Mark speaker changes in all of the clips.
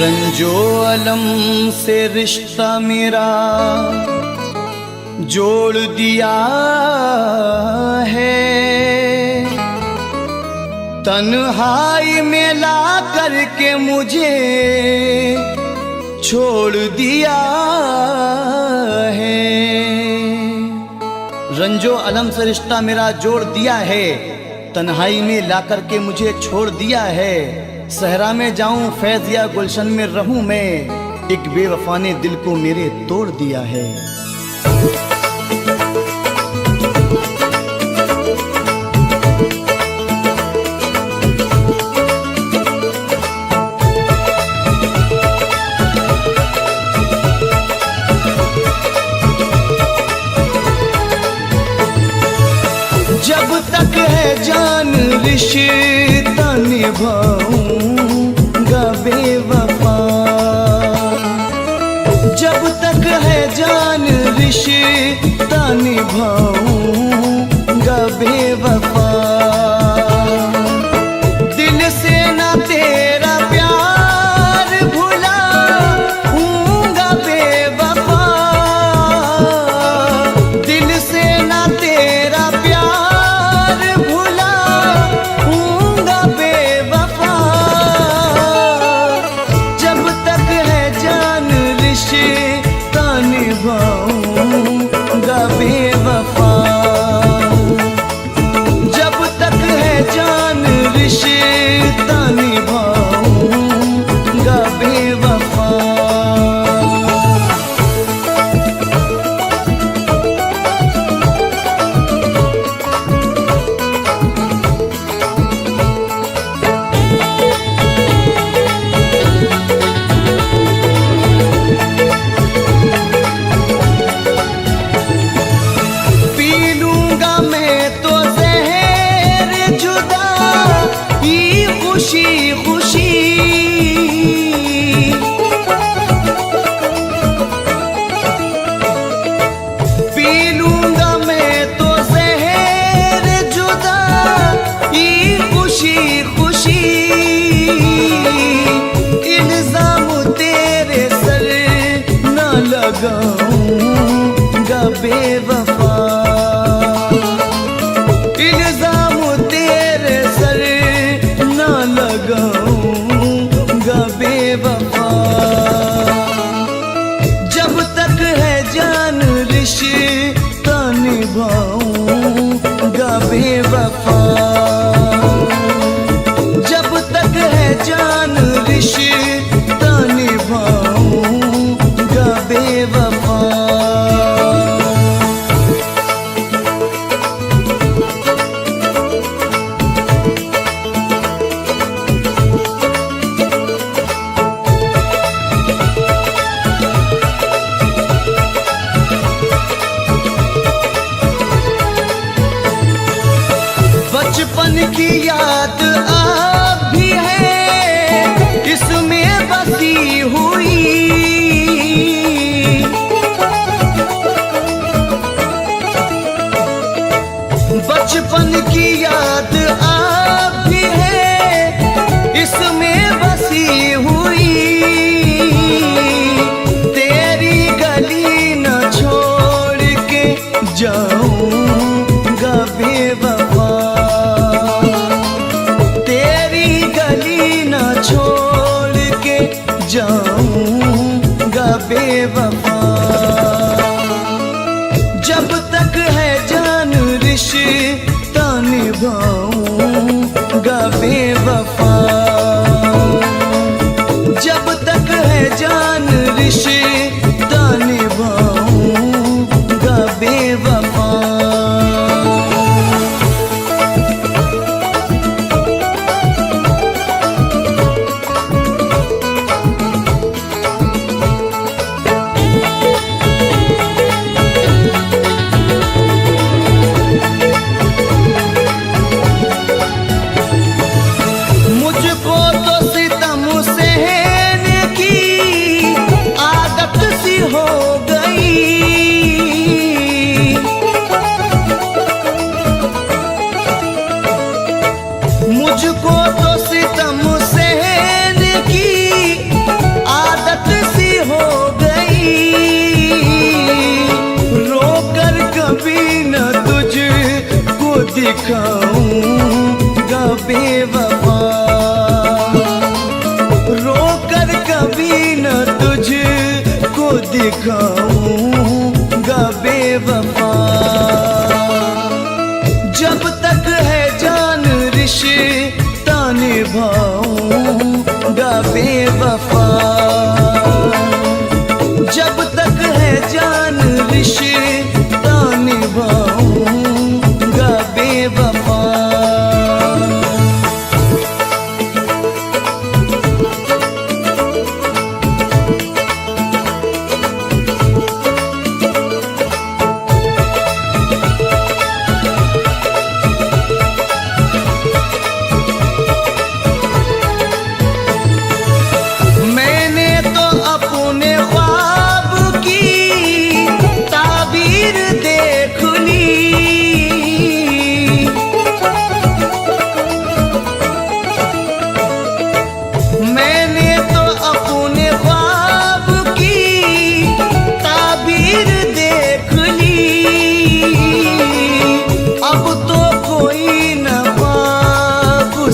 Speaker 1: रंजो अलम से रिश्ता मेरा जोड़ दिया है, तन्हाई में ला करके मुझे छोड़ दिया है। रंजो अलम से रिश्ता मेरा जोड़ दिया है, तन्हाई में ला करके मुझे छोड़ दिया है। सहरा में जाऊं फैज़ या गुलशन में रहूं मैं, एक बेवफा ने दिल को मेरे तोड़ दिया है। जब तक है जान रिश्ता निभाऊंगा बेवफा, जब तक है जान रिश्ता निभाऊंगा बेवफा। दिल से ना तेरा प्यार भुलाऊंगा बेवफा, दिल से ना तेरा प्यार भुलाऊंगा बेवफा। जब तक है जान रिश्ता निभाऊंगा बेवफा, जब तक है जान रिश्ता निभाऊंगा बेवफा। खुशी खुशी पी लूंगा मैं तो ज़हर जुदाई, खुशी खुशी इल्ज़ाम तेरे सर न लगाऊंगा बेवफा, इल्ज़ाम तेरे सर लगाऊंगा बेवफा। जब तक है जान रिश्ता निभाऊंगा बेवफा, जब तक है जान रिश्ता निभाऊंगा बेवफा। बचपन की याद अब भी है इसमें बसी हुई, बचपन की याद अब भी है इसमें बसी हुई। तेरी गली न छोड़ के जाऊंगा बेवफा, छोड़ के जाऊंगा बेवफा। जब तक है जान रिश्ता निभाऊंगा बेवफा, जब तक है जान रिश्ता निभाऊंगा बेवफा। दिखाऊंगा बेवफा, रोकर कभी न तुझको दिखाऊंगा बेवफा। जब तक है जान रिश्ता निभाऊंगा बेवफा, जब तक है जान रिश्ता निभाऊंगा बेवफा।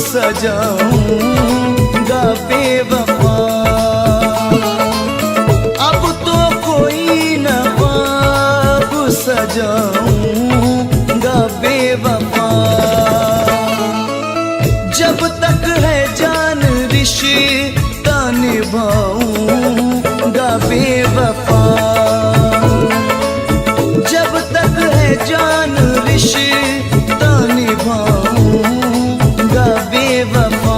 Speaker 1: सजाऊंगा बेवफा, अब तो कोई न ख्वाब सजाऊंगा बेवफा। जब तक है जान रिश्ता निभाऊंगा बेवफा, जब तक है जान रिश्ता निभाऊंगा बेवफा।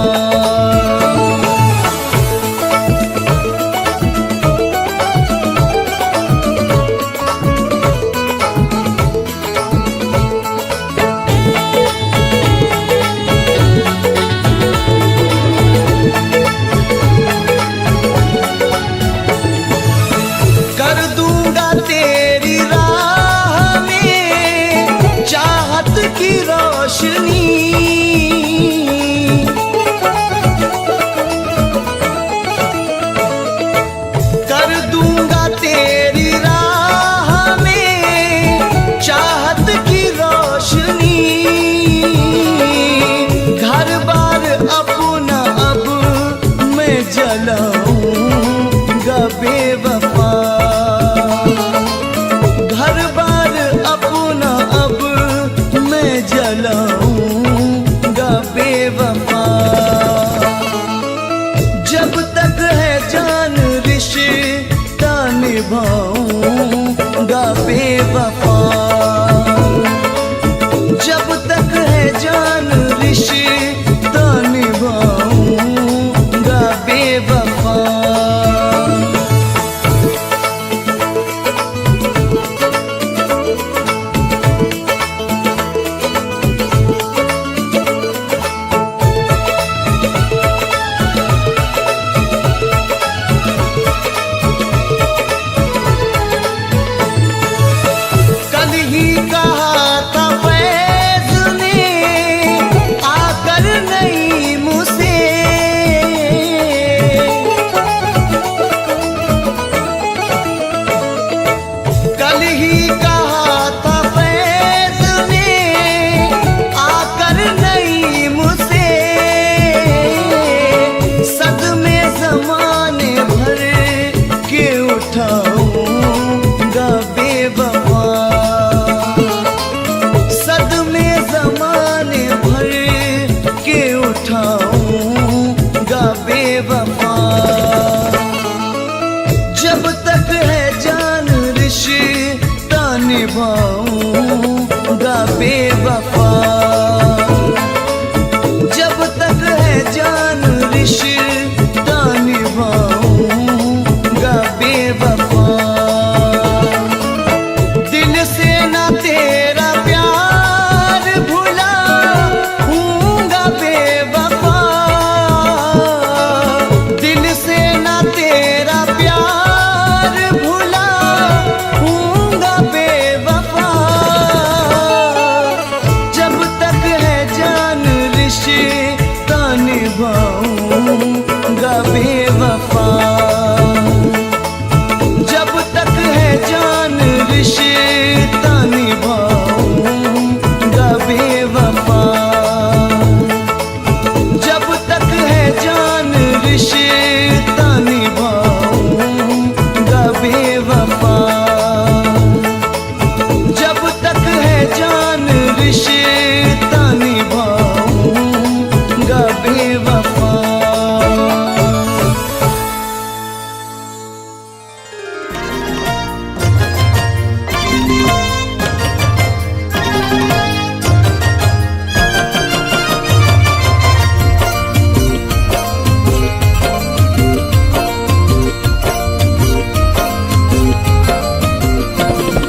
Speaker 1: कर दूंगा तेरी राह में चाहत की रोशनी, कर दूंगा तेरी राह में चाहत की रोशनी। घर बार अपना अब मैं जलाऊंगा बेवफा, घर बार अपना अब मैं जलाऊंगा बेवफा। जब तक है जान रिश्ता निभाऊंगा बेवफा, जब तक है जान रिश्ता निभाऊंगा बेवफा। कल ही कहा था फैज ने आकर नहीं मुझसे, कल ही कहा था फैज ने आकर नहीं मुझसे। सदमे ज़माने भर के उठाऊंगा बेवफा, रिश्ता निभाऊंगा बेवफा।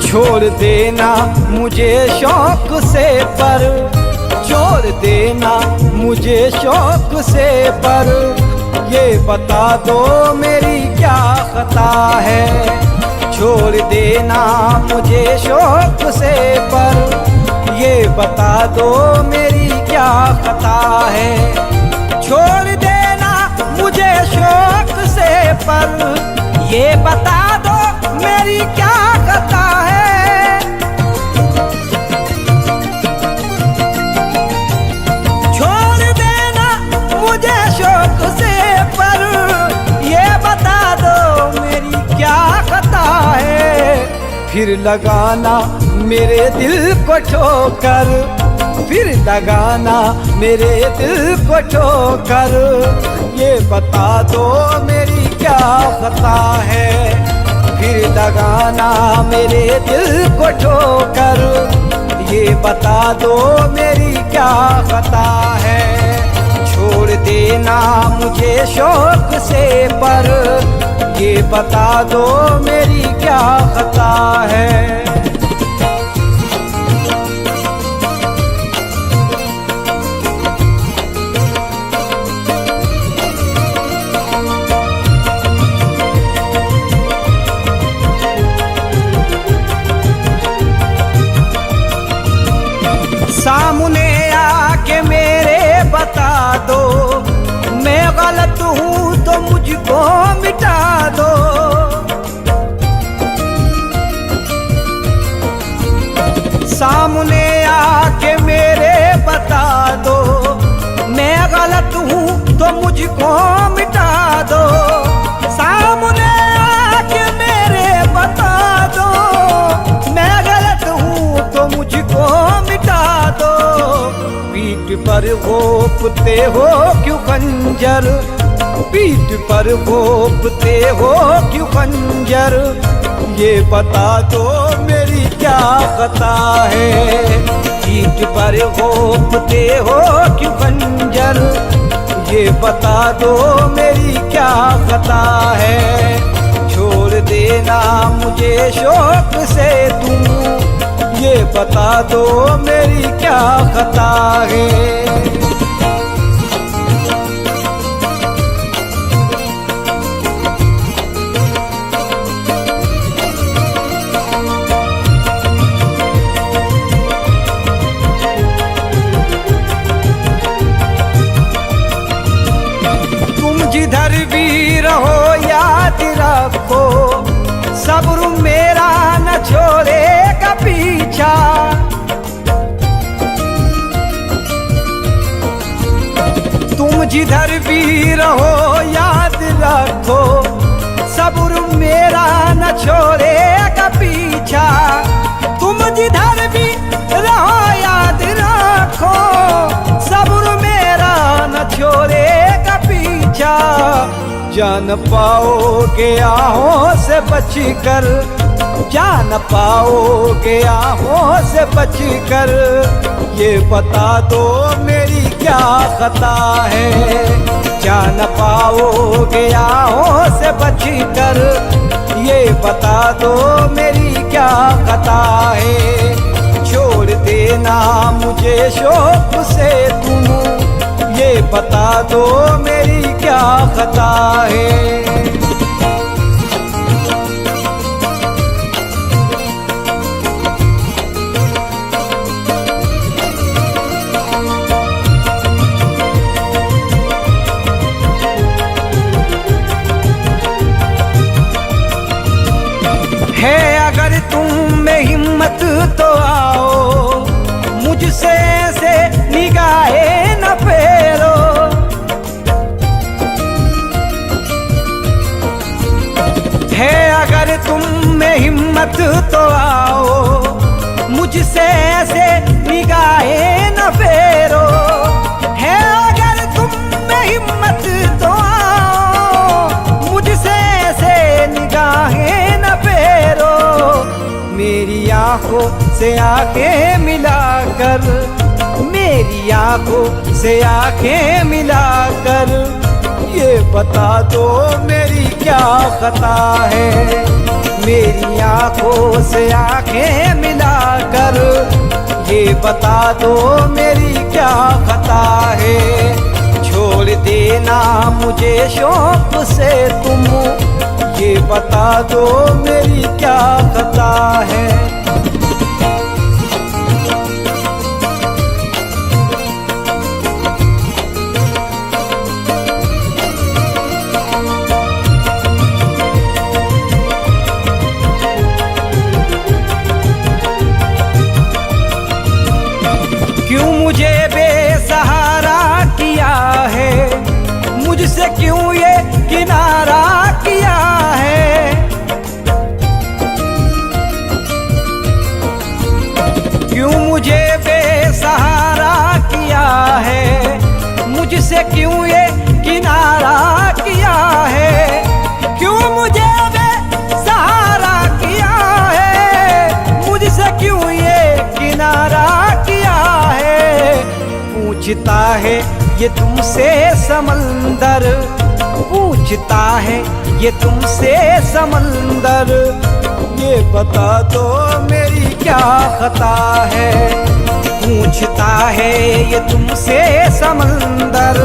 Speaker 2: छोड़ देना मुझे शौक से पर, छोड़ देना मुझे शौक से पर, ये बता दो मेरी क्या खता है। छोड़ देना मुझे शौक से पर, ये बता दो मेरी क्या खता है। छोड़ देना मुझे शौक से पर, ये बता दो मेरी क्या खता है। छोड़ देना मुझे शौक से पर, ये बता दो मेरी क्या खता है। फिर लगाना मेरे दिल को ठोकर, फिर लगाना मेरे दिल को ठोकर, ये बता दो मेरी क्या खता है। फिर लगाना मेरे दिल को ठोकर, ये बता दो मेरी क्या खता है। छोड़ देना मुझे शौक से पर, ये बता दो मेरी क्या खता है। सामने आके मेरे बता दो, मैं गलत हूँ तो मुझको मिटा दो। सामने आके मेरे बता दो, मैं गलत हूँ तो मुझको मिटा दो। सामने आके मेरे बता दो, मैं गलत हूँ तो मुझको मिटा दो। पीठ पर घोंपते हो क्यों खंजर, पीठ पर घोंपते हो क्यों खंजर, ये बता दो मेरी क्या खता है। पीठ पर घोंपते हो क्यों खंजर, ये बता दो मेरी क्या खता है। छोड़ देना मुझे शौक से तुम, ये बता दो मेरी क्या खता है। तुम जिधर भी रहो याद रखो, सब्र मेरा न छोड़ेगा पीछा। तुम जिधर भी रहो याद रखो, सब्र मेरा न छोड़ेगा पीछा। तुम जिधर भी रहो याद रखो, सब्र मेरा न छोड़ेगा पीछा। जान पाओगे आहों से बचकर, जान पाओगे आहों से बचकर, ये बता दो मेरी क्या खता है। जान पाओगे आहों से बचकर, ये बता दो मेरी क्या खता है। छोड़ देना मुझे शौक से तुम, ये बता दो मेरी क्या खता है। है अगर तुम में हिम्मत तो आओ, मुझसे से निगाहें न फेरो। मुझसे ऐसे निगाहें न फेरो। है अगर तुम में हिम्मत तो आओ, मुझसे ऐसे निगाहें न फेरो। मेरी आंखों से आंखें मिलाकर, मेरी आंखों से आंखें मिलाकर ये बता दो मेरी क्या खता है। मेरी आंखों से आंखें मिलाकर ये बता दो मेरी क्या खता है। छोड़ देना मुझे शौक से तुम, ये बता दो मेरी क्या खता है। क्यों मुझे बेसहारा किया है, मुझसे क्यों ये किनारा किया है। क्यों मुझे बेसहारा किया है, मुझसे क्यों ये किनारा किया है। क्यों मुझे बेसहारा किया है, मुझसे क्यों ये किनारा किया है। पूछता है ये तुमसे समंदर, पूछता है ये तुमसे समंदर, ये बता दो मेरी क्या खता है। पूछता है ये तुमसे समंदर,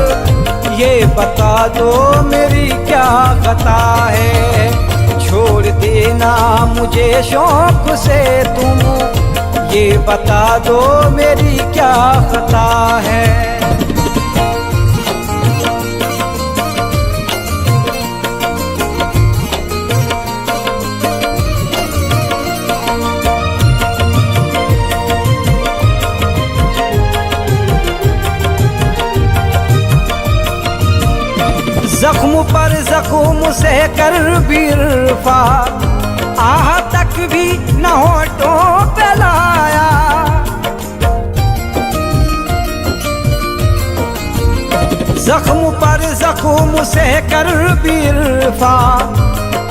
Speaker 2: ये बता दो मेरी क्या खता है। छोड़ देना मुझे शौक से तुम, ये बता दो मेरी क्या खता है। जख्म पर जख्म से कर बिरफा, आह तक भी न होठों पे लाया। जख्म पर जख्म से कर बिरफा,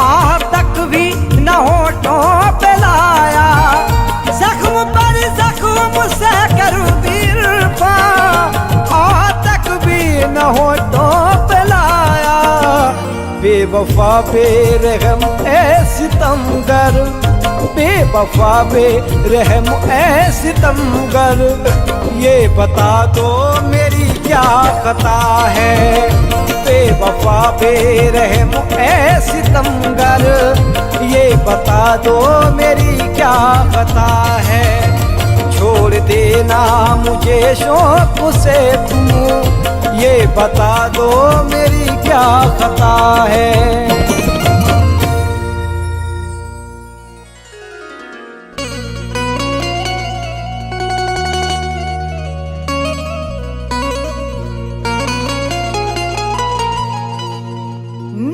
Speaker 2: आह तक भी न होठों पे लाया। जख्म पर जख्म से कर बिरफा, आह तक भी न होठों पे लाया। बेवफा बेरहम ऐ सितमगर, बेवफा बेरहम ऐ सितमगर, ये बता दो मेरी क्या खता है। बेवफा बेरहम ऐ सितमगर, ये बता दो मेरी क्या खता है। छोड़ देना मुझे शौक से तुम, ये बता दो मेरी क्या खता है।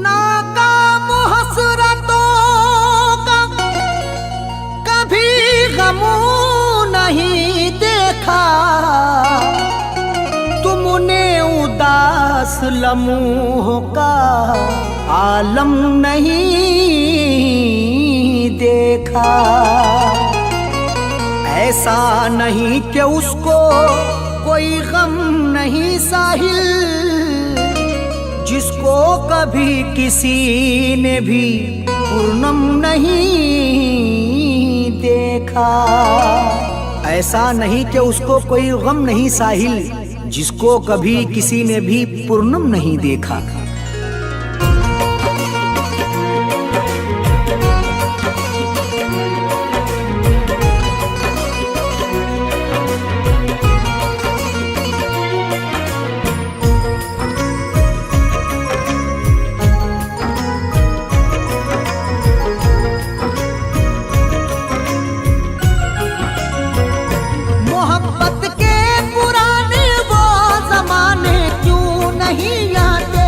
Speaker 3: नाकाम हसरतों का कभी गमू नहीं देखा, तुमने उदास लम्हों का आलम नहीं देखा। ऐसा नहीं कि उसको कोई गम नहीं साहिल, जिसको कभी किसी ने भी पूर्णम नहीं देखा। ऐसा नहीं कि उसको कोई गम नहीं साहिल, जिसको कभी किसी ने भी पूर्णम नहीं देखा। मोहब्बत के पुराने वो जमाने क्यों नहीं आते,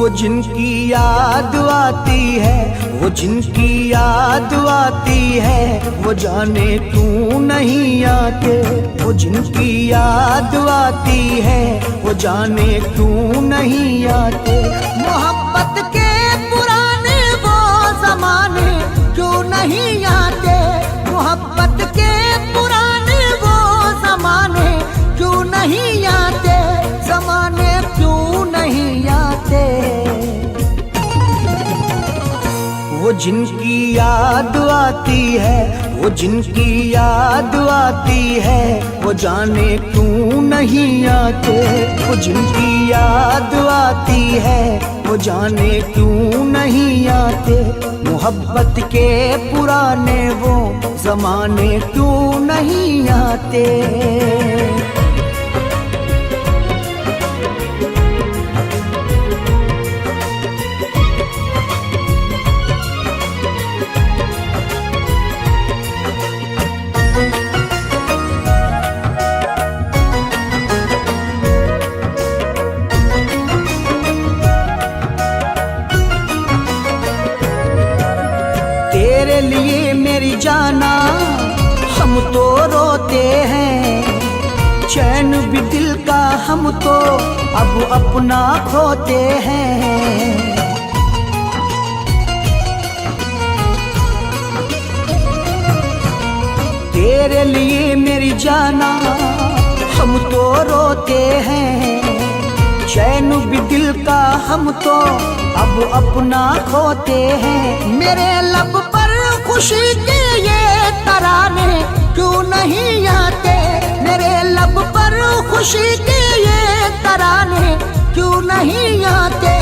Speaker 3: वो जिनकी याद आती है, वो जिनकी याद आती है, वो जाने क्यों नहीं आते। वो जिनकी याद आती है, वो जाने क्यों नहीं आते। मोहब्बत के पुराने वो जमाने क्यों नहीं आते। मोहब्बत के पुराने वो जमाने क्यों नहीं आते। जमाने क्यों नहीं आते। वो जिनकी याद आती है, वो जिनकी याद आती है, वो जाने क्यों नहीं आते। वो जिनकी याद आती है, वो जाने क्यों नहीं आते। मोहब्बत के पुराने वो जमाने क्यों नहीं आते। तेरे लिए मेरी जाना हम तो रोते हैं। चैन भी दिल का हम तो अब अपना खोते हैं। तेरे लिए मेरी जाना हम तो रोते हैं। चैन भी दिल का हम तो अब अपना खोते हैं। मेरे लब पर खुशी के ये तराने क्यों नहीं आते। मेरे लब पर खुशी के ये तराने क्यों नहीं आते।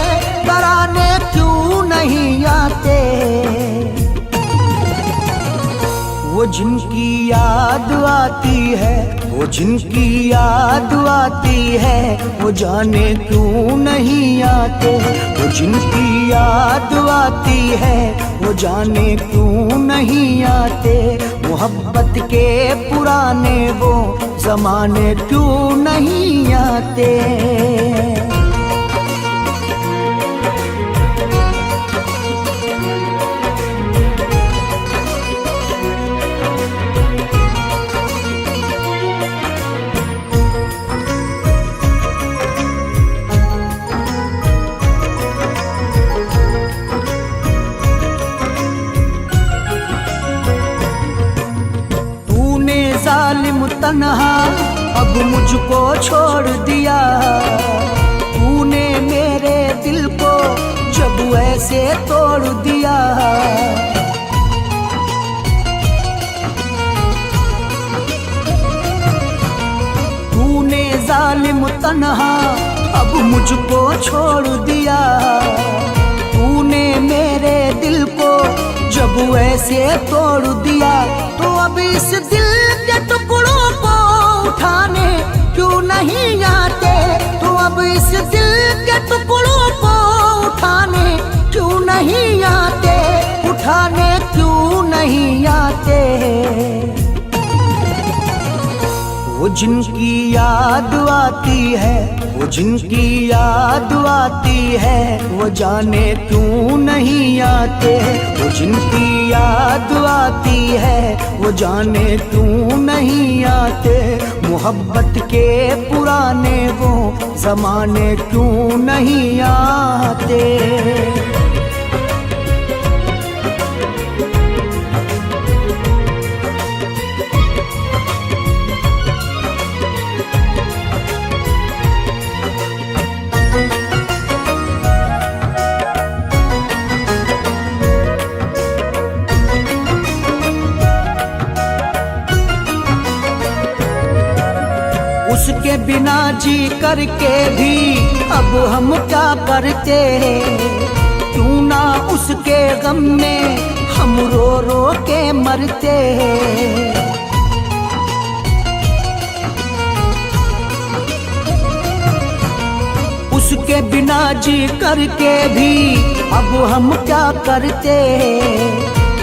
Speaker 3: तराने क्यों नहीं आते। वो जिनकी याद आती है, वो जिनकी याद आती है, वो जाने क्यों नहीं आते। वो जिनकी याद आती है, वो जाने क्यों नहीं आते। मोहब्बत के पुराने वो जमाने क्यों नहीं आते। जालिम तन्हा अब मुझको छोड़ दिया। तूने मेरे दिल को जब ऐसे तोड़ दिया। तूने जालिम तन्हा अब मुझको छोड़ दिया। तूने मेरे दिल को जब ऐसे तोड़ दिया। तो अब इस दिल के टुकड़ों को उठाने क्यों नहीं आते। तो अब इस दिल के टुकड़ों को उठाने क्यों नहीं आते। उठाने क्यों नहीं आते। वो जिनकी याद आती है, वो जिनकी याद आती है, वो जाने क्यों नहीं आते। वो जिनकी याद आती है, वो जाने क्यों नहीं आते। मोहब्बत के पुराने वो जमाने क्यों नहीं आते। उसके बिना जी करके भी अब हम क्या करते। क्यों ना उसके गम में हम रो रो के मरते। उसके बिना जी करके भी अब हम क्या करते।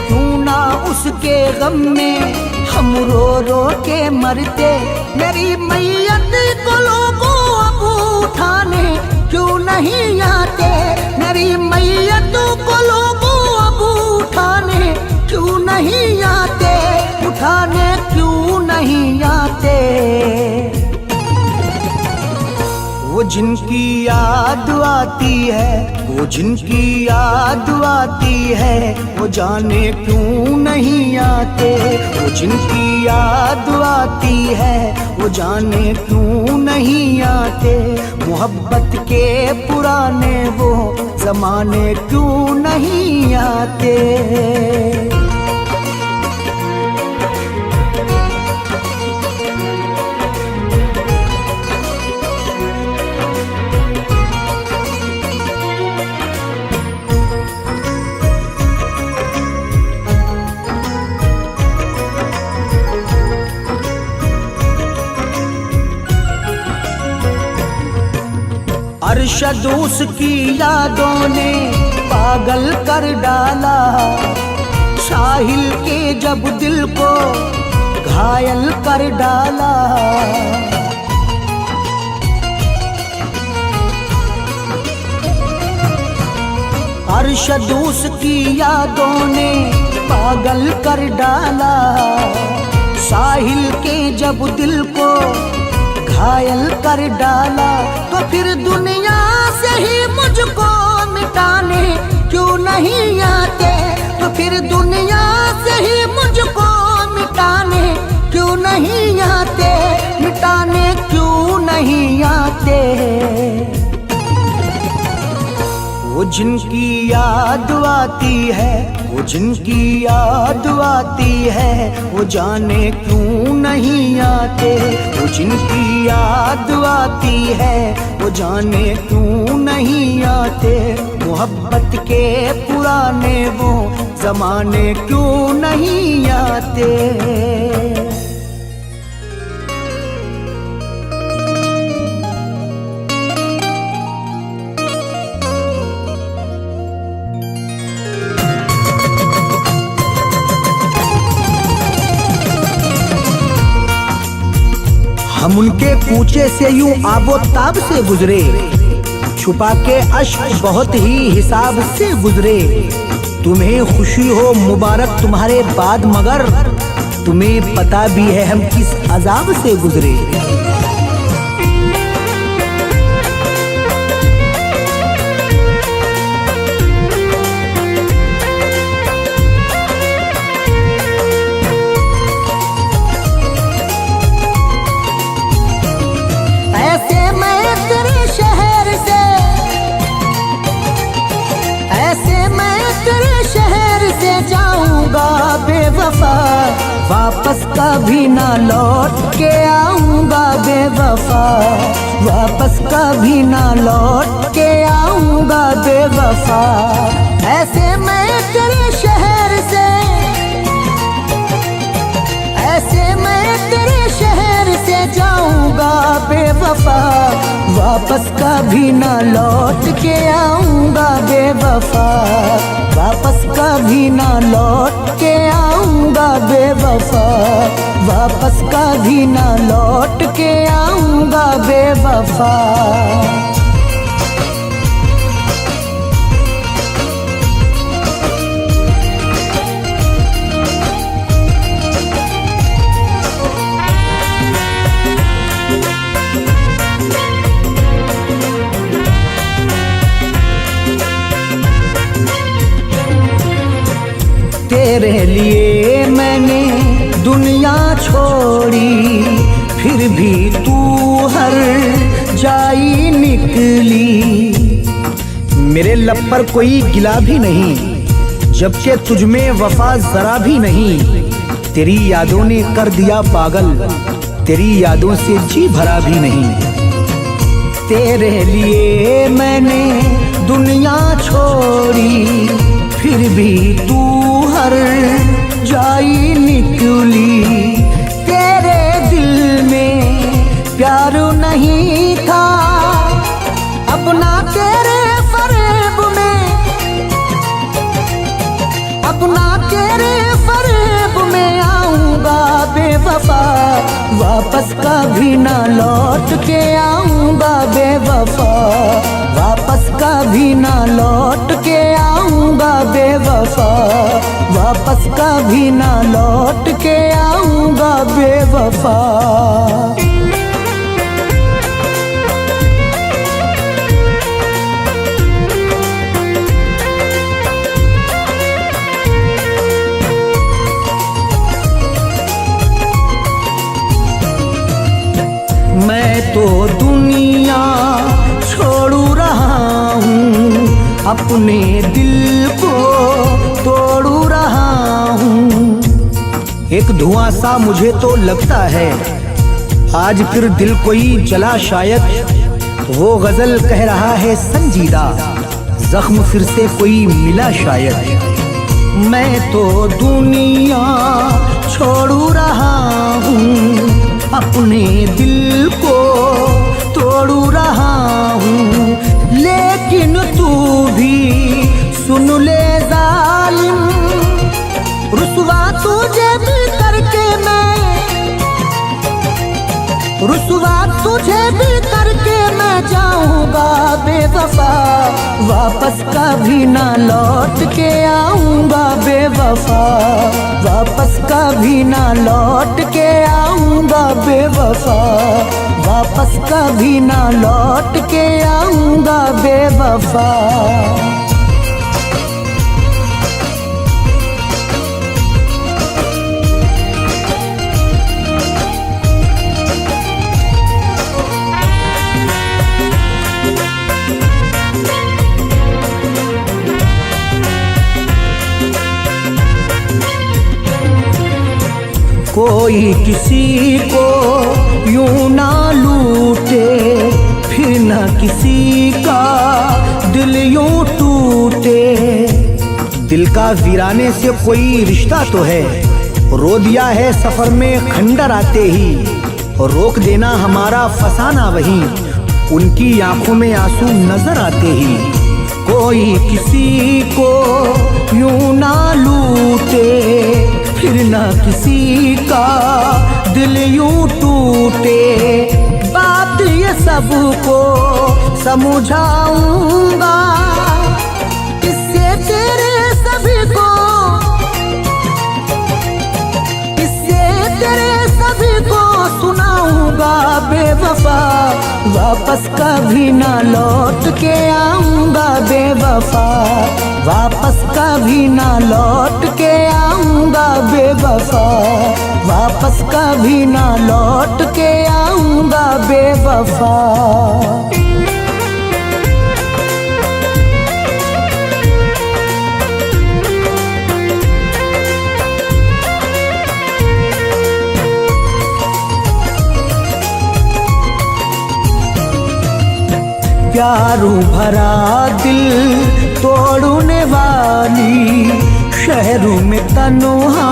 Speaker 3: क्यों ना उसके गम में हम रो रो के मरते। मेरी मैयत को लोगों अब उठाने क्यों नहीं आते। वो जिनकी याद आती है, वो जिनकी याद आती है, वो जाने क्यों नहीं आते। वो जिनकी याद आती है, वो जाने क्यों नहीं आते। मोहब्बत के पुराने वो जमाने क्यों नहीं आते। अरशद उसकी यादों ने पागल कर डाला, साहिल के जब दिल को घायल कर डाला। अरशद उसकी यादों ने पागल कर डाला, साहिल के जब दिल को घायल कर डाला। तो फिर दुनिया से ही मुझको मिटाने क्यों नहीं आते। तो फिर दुनिया से ही मुझको मिटाने क्यों नहीं आते, मिटाने क्यों नहीं आते। वो जिनकी याद आती है, वो जिनकी याद आती है, वो जाने क्यों नहीं आते। वो जिनकी याद आती है, वो जाने क्यों नहीं आते। मोहब्बत के पुराने वो जमाने क्यों नहीं आते। हम उनके कूचे से यूं आबो ताब से गुजरे, छुपा के अश्क बहुत ही हिसाब से गुजरे। तुम्हें खुशी हो मुबारक तुम्हारे बाद, मगर तुम्हें पता भी है हम किस अजाब से गुजरे। बेवफा वापस कभी ना लौट के आऊंगा बेवफा, वापस कभी ना लौट के आऊंगा बेवफा। ऐसे मैं तेरे शहर से, ऐसे मैं तेरे शहर से जाऊंगा बेवफा, वापस कभी ना लौट के आऊंगा बेवफा, वापस कभी ना लौट के आऊंगा बेवफा, वापस कभी ना लौट के आऊंगा बेवफा। तेरे लिए मैंने दुनिया छोड़ी, फिर भी तू हर जाई निकली। मेरे लब पर कोई गिला भी नहीं, जबकि तुझमें वफा जरा भी नहीं। तेरी यादों ने कर दिया पागल, तेरी यादों से जी भरा भी नहीं। तेरे लिए मैंने दुनिया छोड़ी, फिर भी तू हर जाई निकली। तेरे दिल में प्यार नहीं था, अपना तेरे फरेब में, अपना तेरे फरेब में आऊंगा बेवफा, वापस कभी ना लौट के आऊंगा बेवफा, वापस कभी ना लौट के आऊंगा बेवफा, वापस कभी ना लौट के आऊंगा बेवफा। अपने दिल को तोड़ू रहा हूँ।
Speaker 2: एक धुआं सा मुझे तो लगता है, आज फिर दिल कोई जला शायद। वो गजल कह रहा है संजीदा, जख्म फिर से कोई मिला शायद।
Speaker 3: मैं तो दुनिया छोड़ू रहा हूँ, अपने दिल को तोड़ू रहा हूँ। लेकिन तू भी सुन ले जालिम, रुसवा तुझे भी करके रुसवा तुझे भी करके मैं जाऊंगा बेवफा, वापस कभी ना लौट के आऊंगा बेवफा, वापस कभी ना लौट के आऊंगा बेवफा, वापस कभी ना लौट के आऊंगा बेवफा। कोई किसी को यूं ना लूटे, फिर ना किसी का दिल यूं टूटे।
Speaker 2: दिल का वीराने से कोई रिश्ता तो है, रो दिया है सफर में खंडर आते ही। रोक देना हमारा फसाना वहीं, उनकी आंखों में आंसू नजर आते ही।
Speaker 3: कोई किसी को यूं ना लूटे, फिर ना किसी का दिल यूं टूटे। बात ये सबको समझाऊंगा, इससे तेरे सभी को, इससे तेरे सभी को सुनाऊंगा बेवफा, वापस कभी ना लौट के आऊंगा बेवफा, वापस कभी ना लौट के आऊंगा बेवफा, वापस कभी ना लौट के आऊंगा बेवफा। प्यारू भरा दिल तोड़ने वाली, शहरों में तन्हा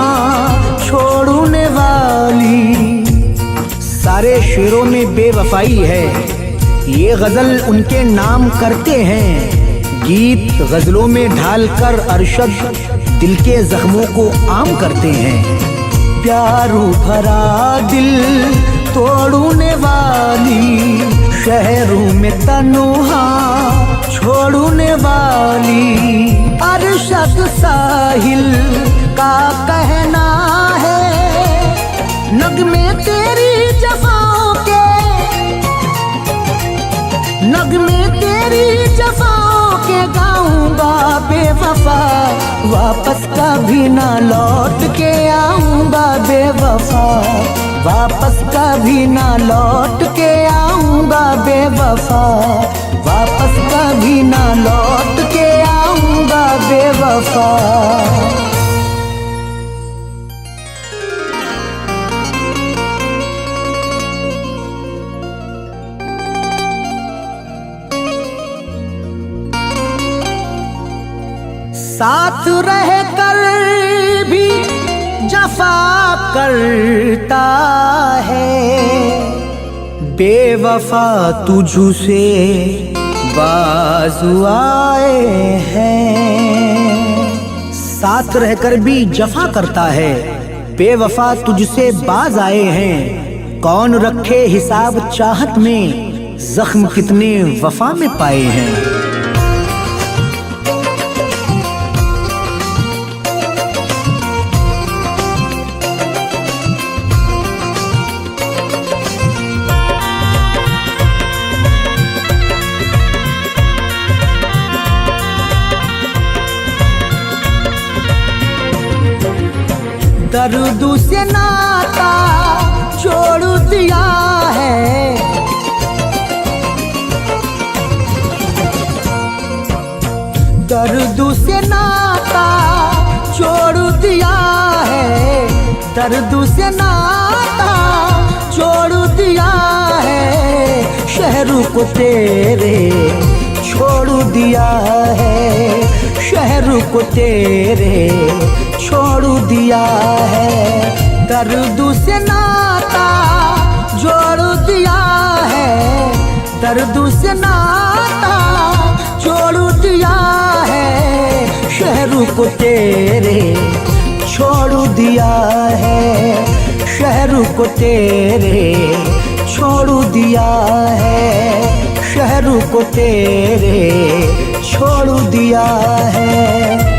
Speaker 3: छोड़ने वाली।
Speaker 2: सारे शेरों में बेवफाई है, ये गजल उनके नाम करते हैं। गीत गजलों में ढालकर अरशद दिल के जख्मों को आम करते हैं।
Speaker 3: प्यारू भरा दिल तोड़ने वाली, शहरों में तन्हा छोड़ने वाली। अरशद साहिल का कहना है, नगमे तेरी जफाओं के, नगमे तेरी जफाओं के गाऊंगा बेवफा, वापस कभी ना लौट के आऊंगा बेवफा, वापस कभी ना लौट के आऊंगा बेवफा, वापस कभी ना लौट के आऊंगा बेवफा। साथ रह कर भी जफा करता है, बेवफा तुझसे बाजू आए हैं।
Speaker 2: साथ रहकर भी जफा करता है, बेवफा तुझसे बाज आए हैं। कौन रखे हिसाब चाहत में, जख्म कितने वफा में पाए हैं।
Speaker 3: दर्द से नाता छोड़ दिया है, दर्द से नाता छोड़ दिया है, दर्द से नाता छोड़ दिया है, शहर को तेरे छोड़ दिया है, शहर को तेरे छोड़ दिया है। दर्द से नाता जोड़ दिया है, दर्द से नाता छोड़ दिया है, शहर को तेरे छोड़ दिया है, शहर को तेरे छोड़ दिया है, शहर को तेरे छोड़ दिया है।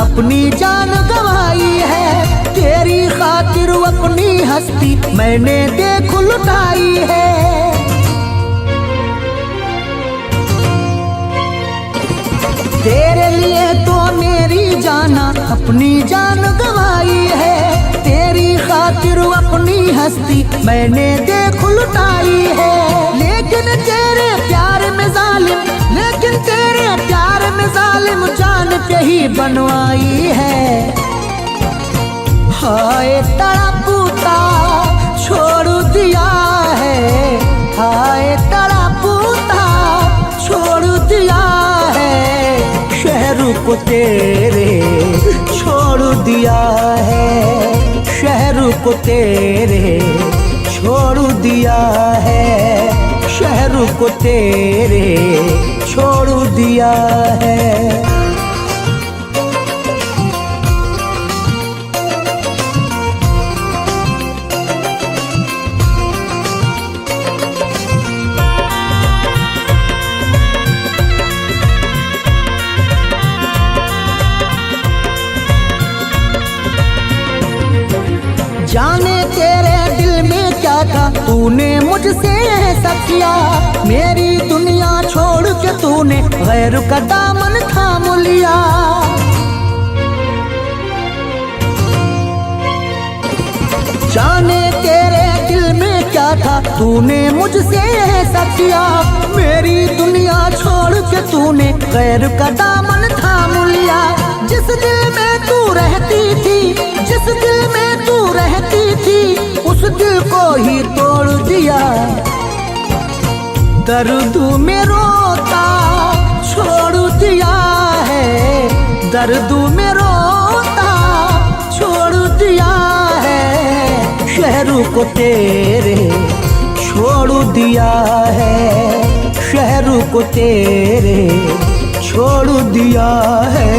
Speaker 3: अपनी जान गवाई है, तेरी खातिर अपनी हस्ती मैंने देख लुटाई है। तेरे लिए तो मेरी जाना अपनी जान गवाई है, तेरी खातिर अपनी हस्ती मैंने देख लुटाई है। लेकिन तेरे प्यार में जालिम, लेकिन तेरे प्यार में जालिम जान के ही बनवाई है। हाय तड़पता छोड़ दिया है, हाय तड़पता छोड़ दिया है, शहर को तेरे छोड़ दिया है, शहर को तेरे छोड़ दिया है, शहर को तेरे छोड़ दिया है। जाने तेरे दिल में क्या था, तूने मुझसे ऐसा किया, मेरी दुनिया छोड़ के तूने गैर का दामन थाम लिया। जाने तेरे दिल में क्या था, तूने मुझसे ऐसा किया, मेरी दुनिया छोड़ के तूने गैर का दामन थाम लिया। जिस दिल में तू रहती थी, जिस दिल में तू रहती थी, उस दिल को ही तोड़ दिया। दर्द में रोता छोड़ दिया है, दर्द में रोता छोड़ दिया है, शहर को तेरे छोड़ दिया है, शहर को तेरे छोड़ दिया है,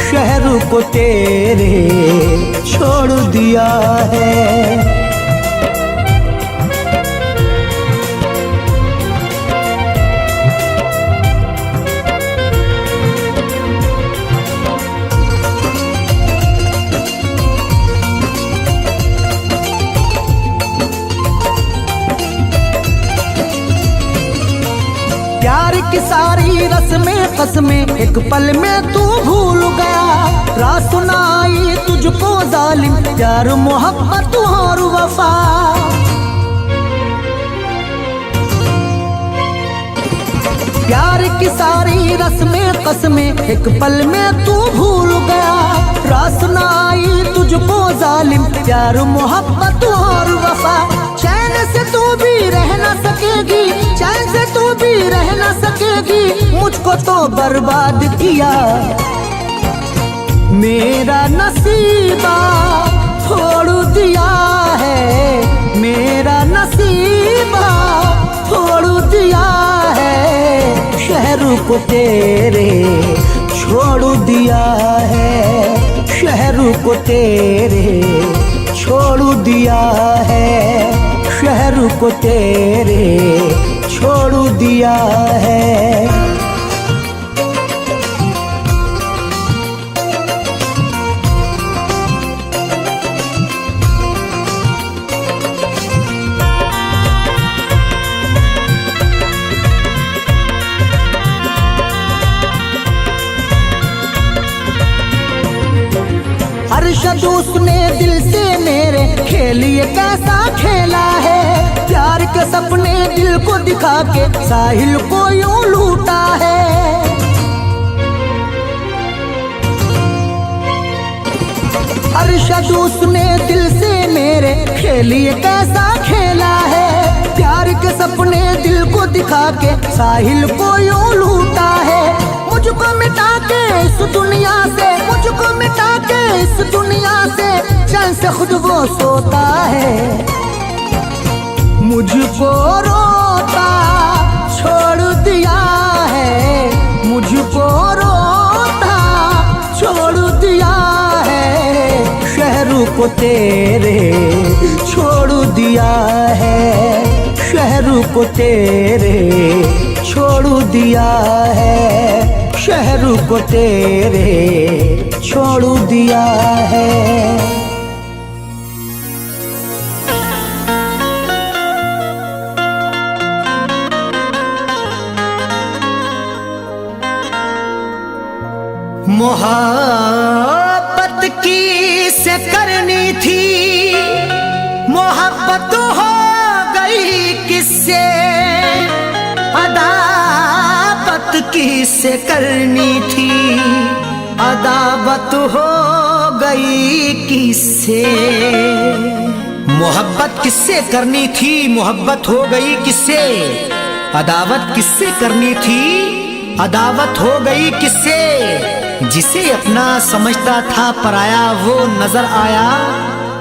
Speaker 3: शहर को तेरे छोड़ दिया है। प्यार की सारी रस्में कसमें एक पल में तू भूल गया, रास ना आई तुझको जालिम प्यार मोहब्बत और वफा। प्यार की सारी रस्में कसमें एक पल में तू भूल गया, रास ना आई तुझको जालिम प्यार मोहब्बत और वफा। चैन से तू भी रह ना सकेगी, चैन से तू भी रह ना सकेगी, मुझको तो बर्बाद किया। मेरा नसीबा छोड़ दिया है, मेरा नसीबा छोड़ दिया है, शहर को तेरे छोड़ दिया है, शहर को तेरे छोड़ दिया है, शहर को तेरे छोड़ दिया है। अरशद उसने दिल से मेरे खेल ये कैसा खेला है, प्यार के सपने दिल को दिखा के साहिल को यूं लूटा है। अरशद उसने दिल से मेरे खेल ये कैसा खेला है, प्यार के सपने दिल को दिखा के साहिल को यूं लूटा है। मुझको मिटा के इस दुनिया से, मुझको मिटा के इस दुनिया से चैन से खुद वो सोता है। मुझको रोता छोड़ दिया है, मुझको रोता छोड़ दिया है। शहरों को तेरे छोड़ दिया है, शहरों को तेरे छोड़ दिया है, शहरों को तेरे छोड़ दिया है। मोहब्बत किससे करनी थी, मोहब्बत हो गई किससे, अदावत किससे करनी थी, अदावत हो गई किससे। मोहब्बत किससे करनी थी, मोहब्बत हो गई किससे, अदावत किससे करनी थी, अदावत हो गई किससे। जिसे अपना समझता था पराया वो नजर आया,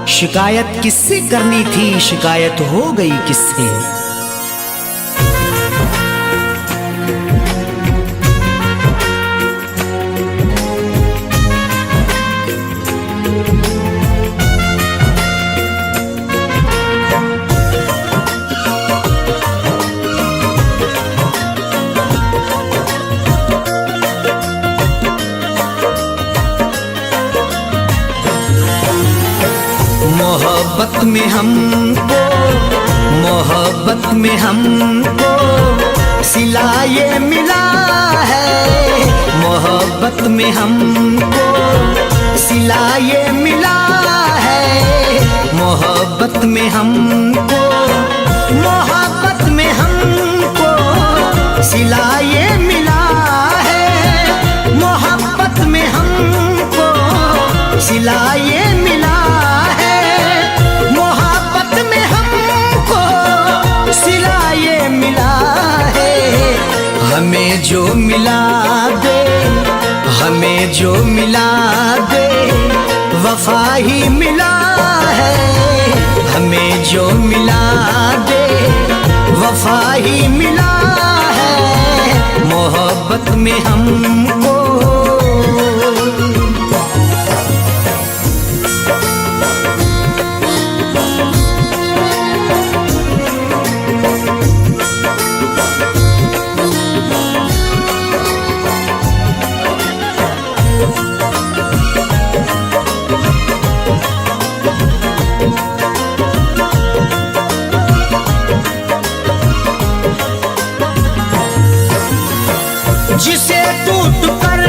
Speaker 3: शिकायत किससे करनी थी, शिकायत हो गई किससे। मोहब्बत में हमको, मोहब्बत में हमको सिला ये मिला है, मोहब्बत में हमको सिला ये मिला है। मोहब्बत में हमको, मोहब्बत में हमको सिला ये मिला है, मोहब्बत में हमको सिला ये मिला है। हमें जो मिला दे, हमें जो मिला दे वफा ही मिला है, हमें जो मिला दे वफा ही मिला है। मोहब्बत में हमको जिसे टूट कर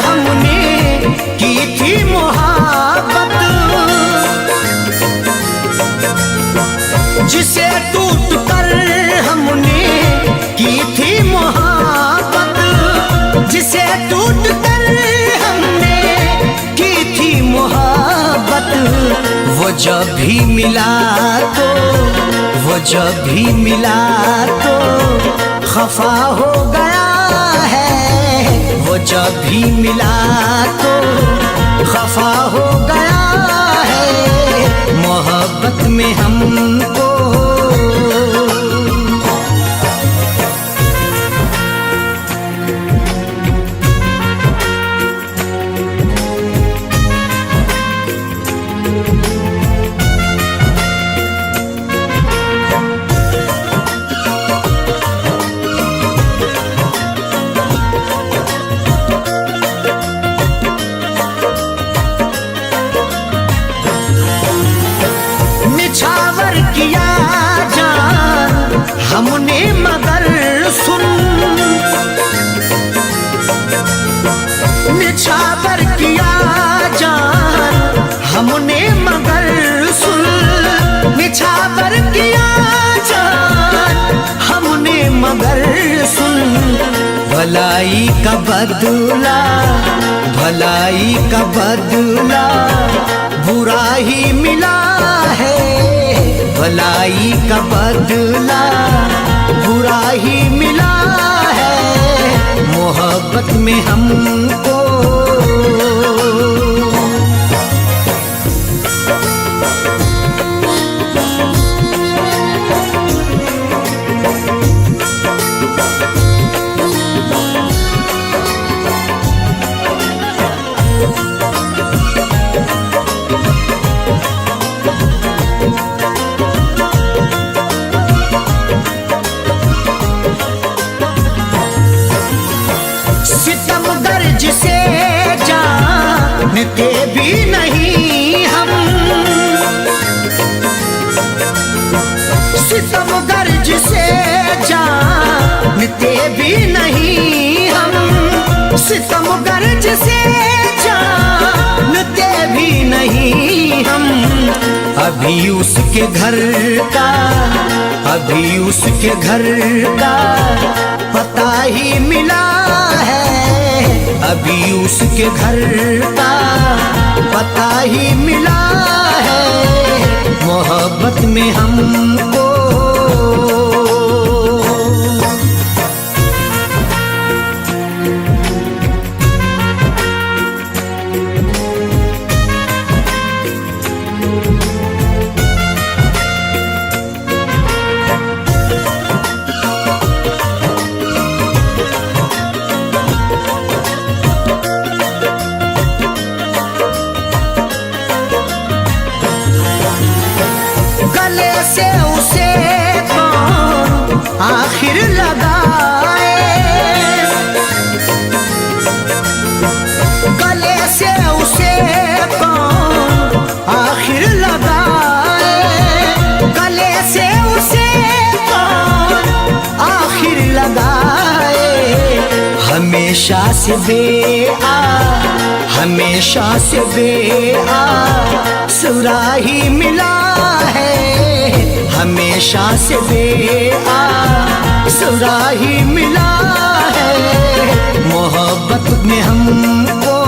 Speaker 3: हमने की थी मोहब्बत, जिसे टूट कर हमने की थी मोहब्बत, जिसे टूट कर हमने की थी मोहब्बत। वो जब भी मिला तो, वो जब भी मिला तो खफा हो गया है, वो जब भी मिला तो खफा हो गया है। मोहब्बत में हमको निछावर किया भलाई का बदला, भलाई का बदला बुरा ही मिला है, भलाई का बदला बुरा ही मिला है, मोहब्बत में हमको। जिसे जानते भी नहीं हम, सितमगर जिसे जानते भी नहीं हम, सितमगर जिसे जानते भी नहीं हम। अभी उसके घर का, अभी उसके घर का पता ही मिला है, अभी उसके घर का पता ही मिला है, मोहब्बत में हमको। आखिर लगाए गले से उसे कौन आखिर लगाए, गले से उसे कौन आखिर लगाए। हमेशा से बेआ, हमेशा से बेआ सुराही मिला है, हमेशा से बेआ सुराही मिला है, मोहब्बत में हमको।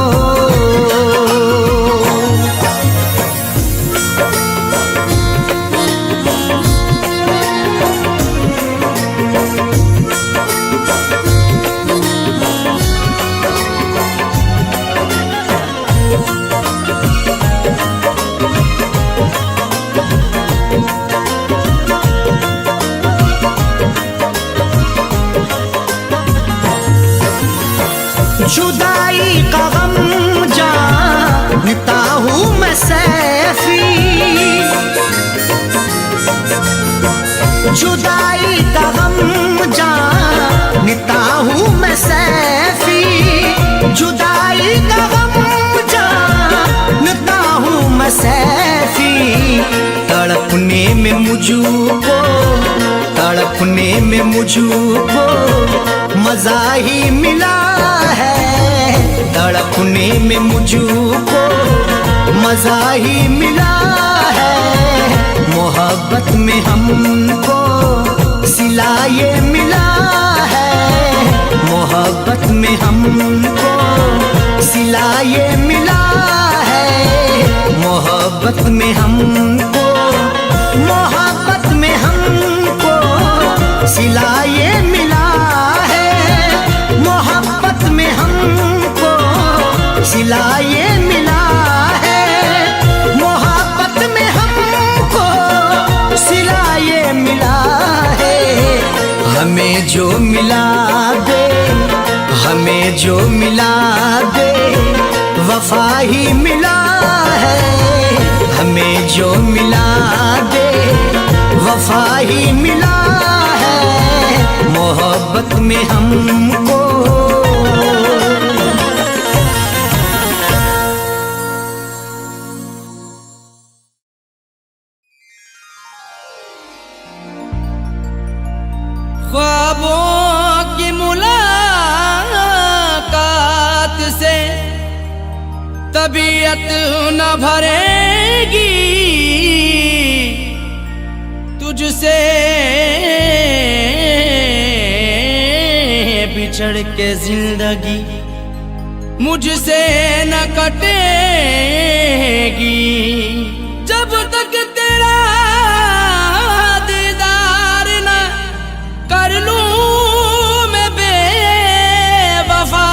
Speaker 3: जुदाई का गम जानता हूँ मैं सैफी, जुदाई का गम जानता हूँ मैं सैफी, जुदाई का गम जानता हूँ मैं सैफी। तड़पने में मुझको, तड़पने में मुझको मजा ही मिला है, तड़पने में मुझको मजा ही मिला है, मोहब्बत में हमको सिला ये मिला है, मोहब्बत में हमको सिला ये मिला है, मोहब्बत में हमको, मोहब्बत में हमको सिला ये मिला है, मोहब्बत में हमको सिला ये मिला है, मोहब्बत में हमको सिला ये मिला है। हमें जो मिला दे, हमें जो मिला दे वफा ही मिला है, हमें जो मिला दे वफा ही मिला है, मोहब्बत में हमको।
Speaker 4: ख्वाबों की मुलाकात से तबीयत न भरेगी, तुझसे चढ़ के जिंदगी मुझसे न कटेगी, जब तक तेरा दीदार न कर लूं मैं बेवफा।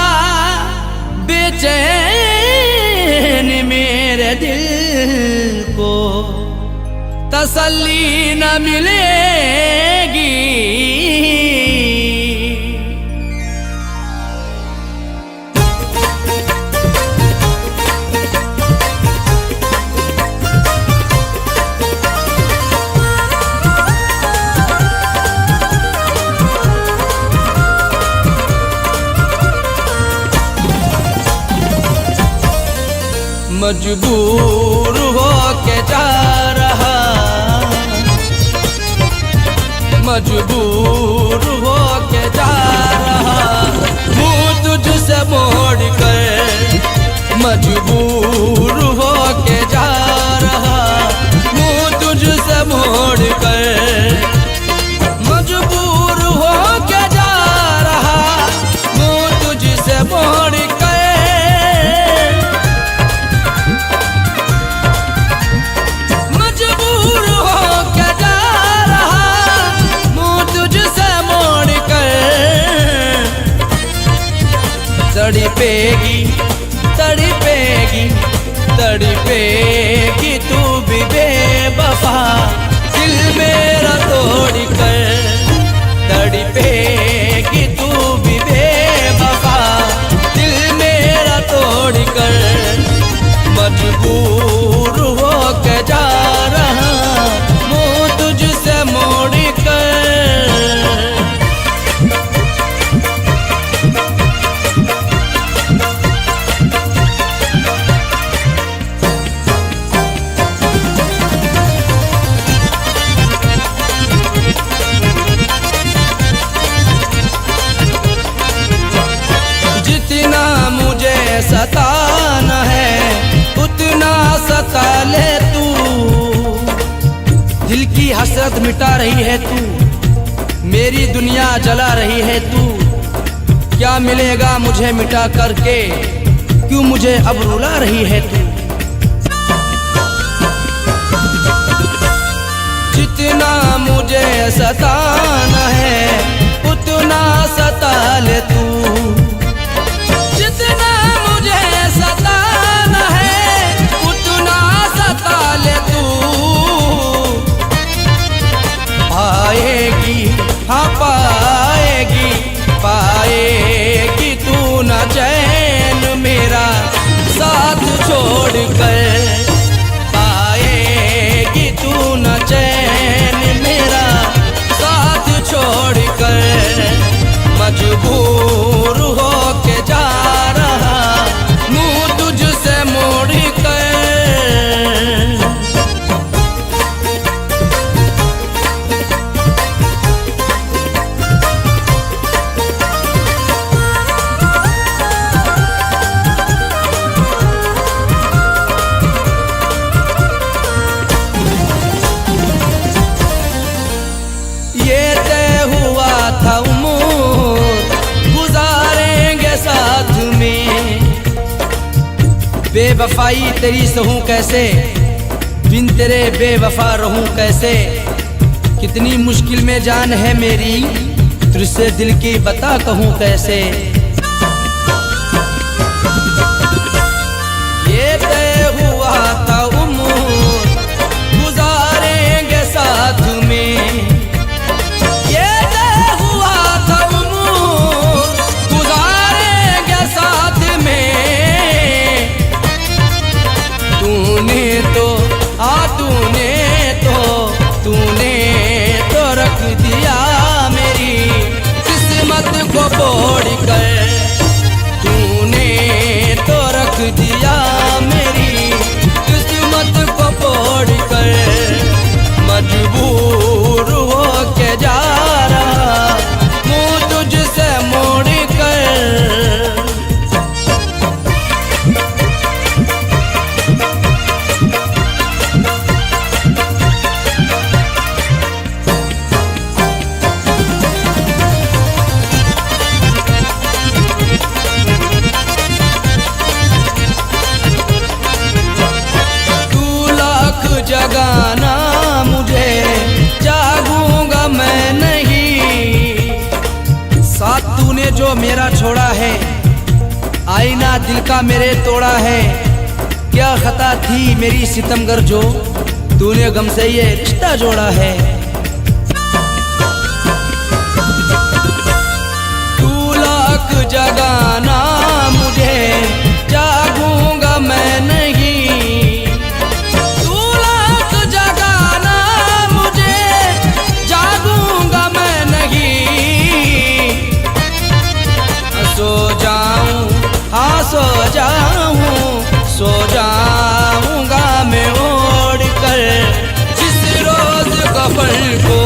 Speaker 4: बेचैन मेरे दिल को तसल्ली न मिलेगी। मजबूर हो के जा रहा, मजबूर हो के जा रहा, मुँह तुझसे मोड़ कर। मजबूर हो के जा रहा, मुँह तुझसे मोड़ कर। मजबूर हो के जा रहा, मुँह तुझसे मोड़ कर। तड़पेगी तड़पेगी तड़पेगी तू भी बेवफा, दिल मेरा तोड़ कर। तड़पेगी तू भी बेवफा, दिल मेरा तोड़ कर। मजबूर हो के जा रहा, मुँह तुझसे मोड़ कर। सताना है उतना सता ले तू, दिल की हसरत मिटा रही है तू, मेरी दुनिया जला रही है तू। क्या मिलेगा मुझे मिटा करके, क्यों मुझे अब रुला रही है तू। जितना मुझे सताना है उतना सता ले तू, जितना मुझे सताना है उतना सता ले तू। पाएगी हाँ पाएगी, पाएगी तू न चैन मेरा साथ छोड़ कर। पाएगी तू न चैन मेरा साथ छोड़ कर। मजबूर हो के जा रहा, मुँह तुझसे मोड़ कर। ये तय हुआ था उम्र गुजारेंगे साथ में, बेवफाई तेरी सहूं कैसे, बिन तेरे बेवफा रहूं कैसे। कितनी मुश्किल में जान है मेरी, तुझसे दिल की बता कहूं कैसे। ये तय हुआ था उम्र गुजारेंगे साथ में, ये तय हुआ था उम्र गुजारेंगे साथ में। तूने तो तूने तो रख दिया मेरी किस्मत को बोड़ कर। का मेरे तोड़ा है, क्या खता थी मेरी सितमगर जो तूने गम से ये रिश्ता जोड़ा है। तू लाख जगाना मुझे जागूंगा मैं नहीं, तू लाख जगाना मुझे जागूंगा मैं नहीं। सो जाऊं हाँ सो जाऊंगा मैं ओढ़ कर जिस रोज कफन को,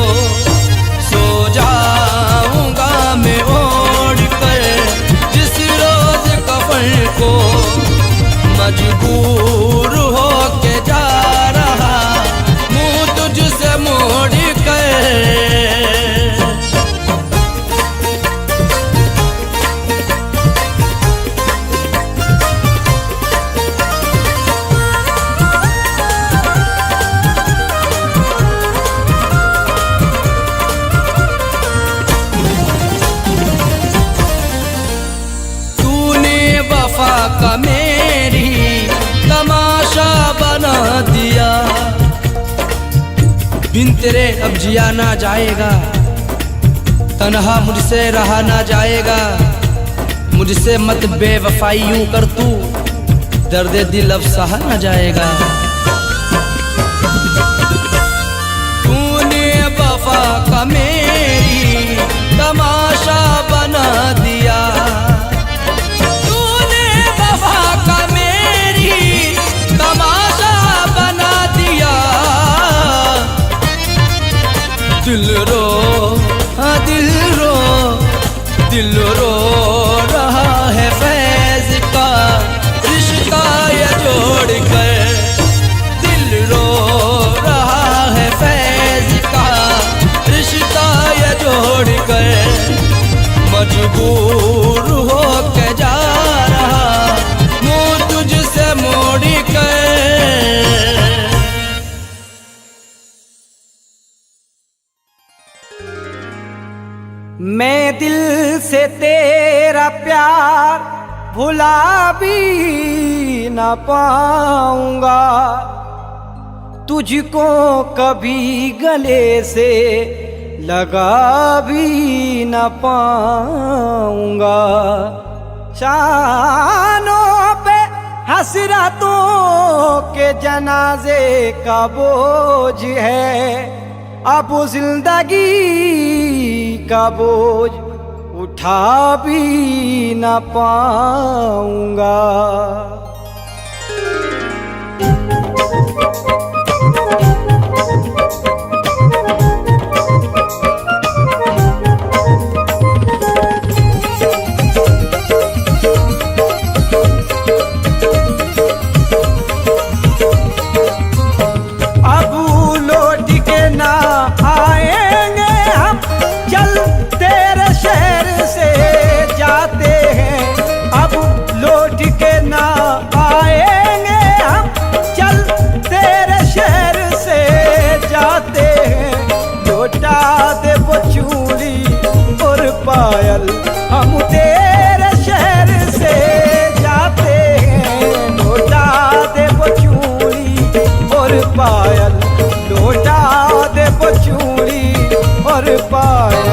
Speaker 4: सो जाऊंगा मैं ओढ़ कर जिस रोज कफन को। मजबूर हो के जा रहा मुँह तुझसे मोड़ कर। का मेरी तमाशा बना दिया, बिन तेरे अब जिया ना जाएगा, तन्हा मुझसे रहा ना जाएगा। मुझसे मत बेवफाई यूं कर तू, दर्द दिल अब सहा ना जाएगा। तूने वफा का मेरी तमाशा बना दिया, दिल रो हाँ दिल रो रहा है फैज का रिश्ता ये जोड़ कर। दिल रो रहा है फैज का रिश्ता ये जोड़ कर। मजबूर हो के जा रहा मुँह तुझसे मोड़ कर।
Speaker 3: मैं दिल से तेरा प्यार भुला भी न पाऊंगा, तुझको कभी गले से लगा भी न पाऊंगा। शानों पे हसरतों के जनाजे का बोझ है, अब जिंदगी का बोझ उठा भी न पाऊंगा। पायल हम तेरे शहर से जाते हैं, लौटा दे वो चूड़ी और पायल, लौटा दे वो चूड़ी और पायल।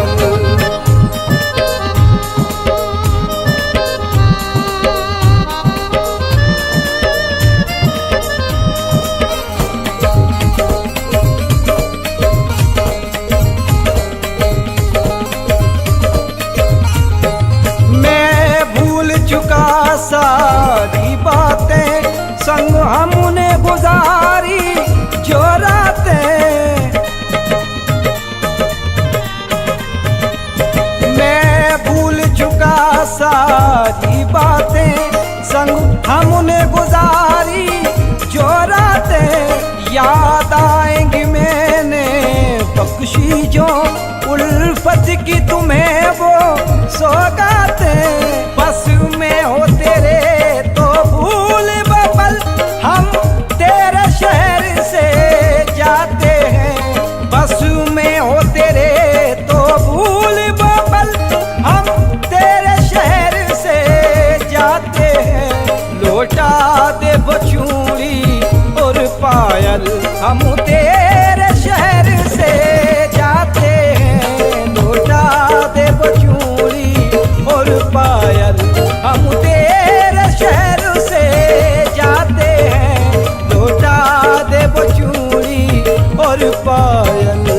Speaker 3: सारी बातें संग हमने गुजारी जो रातें, मैं भूल चुका सारी बातें संग हमने गुजारी जो रातें। याद आएंगी मैंने बख्शी जो उल्फत की तुम्हें वो सौगातें। बस में हो तेरे तो भूल बबल हम तेरे शहर से जाते हैं, बस में हो तेरे तो भूल बबल हम तेरे शहर से जाते हैं। और पायल।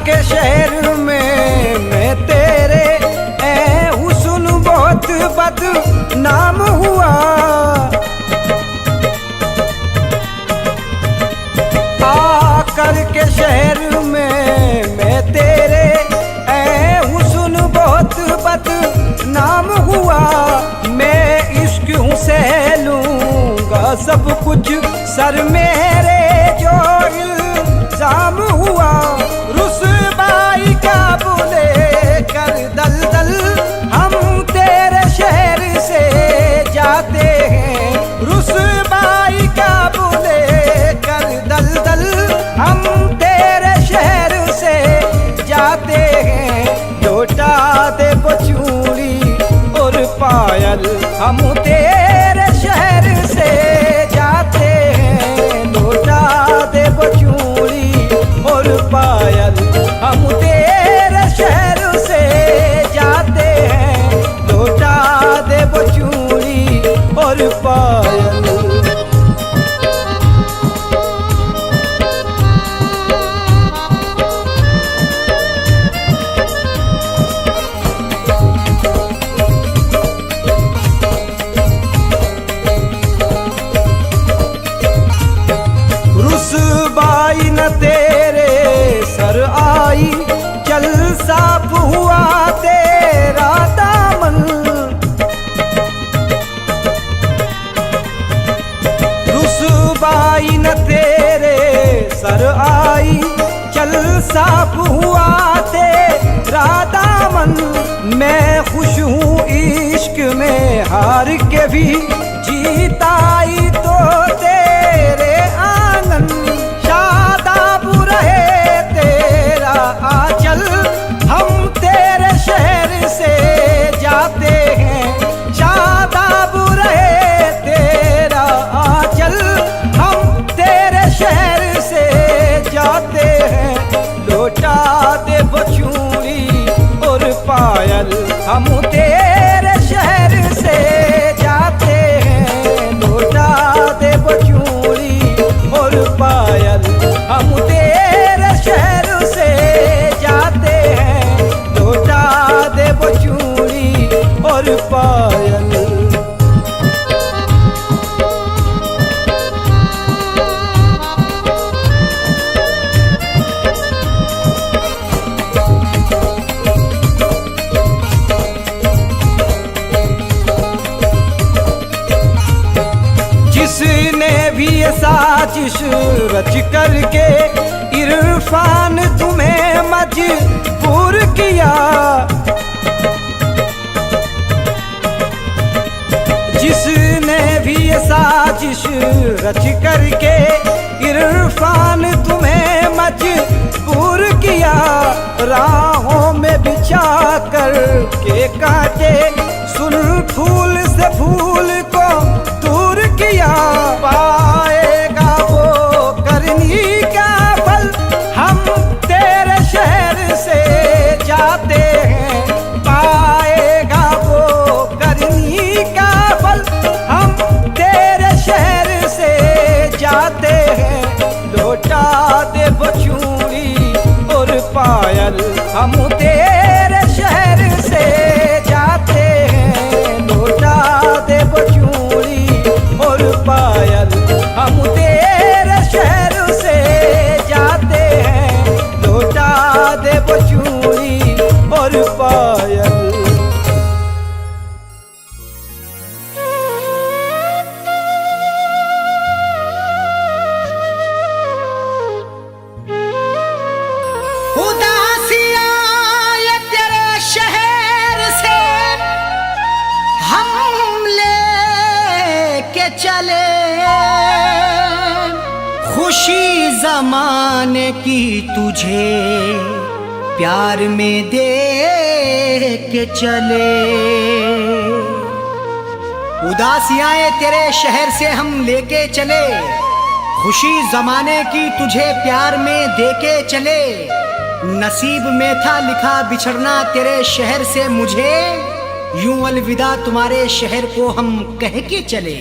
Speaker 3: के शहर में मैं तेरे हुस्न बहुत बदनाम हुआ। आकर के शहर में मैं तेरे हुस्न बहुत बदनाम हुआ। मैं इश्क से लूंगा सब कुछ सर मेरे जो इल्जाम हुआ। रुसवाई का बुले कर दल दल हम तेरे शहर से जाते हैं। रुसवाई का बुले कर दल दल हम तेरे शहर से जाते हैं। लौटा दे बचूड़ी और पायल हम तेरे शहर से जाते हैं। लौटा दे बचूड़ी और पायल हम तेरे शहर से जाते हैं। लौटा दे बचूड़ी और पायल। रुसवाई न तेरे सर आई चल साफ हुआ तेरा दामन। रुसवाई न तेरे सर आई चल साफ हुआ तेरा दामन। मैं खुश हूँ इश्क में हार के भी जीताई तो तेरे आंगन। शादाब रहे तेरा आंचल हम तेरे शहर से जाते हैं। शादाब रहे तेरा आंचल हम तेरे शहर से जाते हैं। लौटा दे बचूड़ी और पायल हम तेरे शहर से जाते हैं। लौटा दे बचूड़ी और पायल हम तेरे शहर से जाते हैं। लौटा दे बचूड़ी और पायल। जिसने भी ये साजिश रच करके इरफान तुम्हें मजबूर किया। जिसने भी ये साजिश रच करके इरफान तुम्हें मजबूर किया। राहों में बिछा कर के काटे सुन फूल से फूल को दूर किया। पाएगा वो करनी का फल हम तेरे शहर से जाते हैं। पाएगा वो करनी का फल हम तेरे शहर से जाते हैं। लौटा दे बचूड़ी और पायल हम तेरे शहर से जाते हैं। लौटा दे बचूड़ी और पायल हम तेरे शहर से जाते हैं। लौटा दे बचूड़ी और पायल।
Speaker 2: उदासियां ये तेरे शहर से हम लेके चले। खुशी जमाने की तुझे प्यार में दे के चले। उदासियां तेरे शहर से हम लेके चले।
Speaker 3: खुशी जमाने की तुझे प्यार में देके चले, नसीब में था लिखा बिछड़ना तेरे शहर से मुझे, यूं अलविदा तुम्हारे शहर को हम कह के चले।